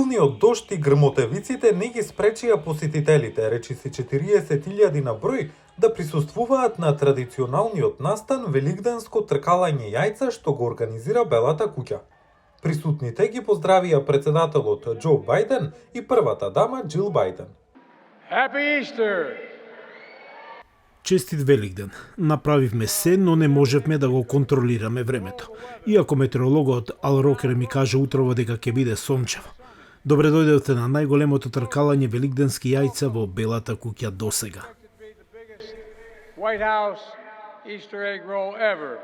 Силниот дожд и грмотевиците не ги спречија посетителите, речиси 40.000 на број, да присуствуваат на традиционалниот настан великденско тркалање јајца што го организира Белата куќа. Присутните ги поздравија председателот Џо Бајден и првата дама Џил Бајден. Happy Easter! Честит Великден. Направивме се, но не можевме да го контролираме времето. Иако метеорологот Ал Рокер ми кажа утрово дека ќе биде сончево. Добре дојдовте на најголемото тркалање великденски јајца во Белата куќа досега. White House Easter egg roll ever.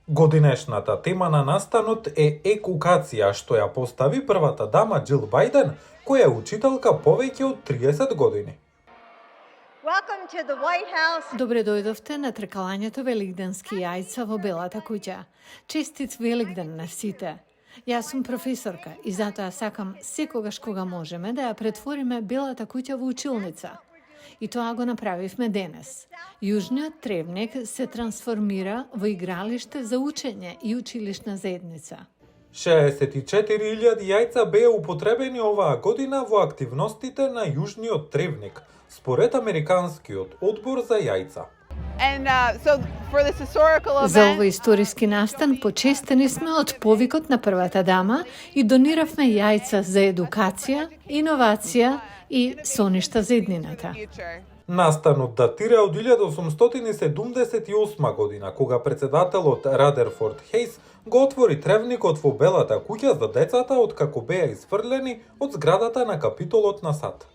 Годинешната тема на настанот е екукација, што ја постави првата дама Џил Бајден, која е учителка повеќе од 30 години. Welcome to the White House. Добре дојдовте на тркалањето великденски јајца во Белата куќа. Честит Великден на сите. Јас сум професорка и затоа сакам секогаш кога можеме да ја претвориме Белата куќа во училница. И тоа го направивме денес. Јужниот Тревник се трансформира во игралиште за учење и училишна заедница. 64.000 јајца беа употребени оваа година во активностите на Јужниот Тревник, според Американскиот одбор за јајца. За овој историски настан почестени сме од повикот на првата дама и дониравме јајца за едукација, иновација и соништа за иднината. Настанот датира од 1878 година, кога председателот Радерфорд Хејс го отвори тревникот во Белата куќа за децата откако беа изфрлени од зградата на Капитолот на САД.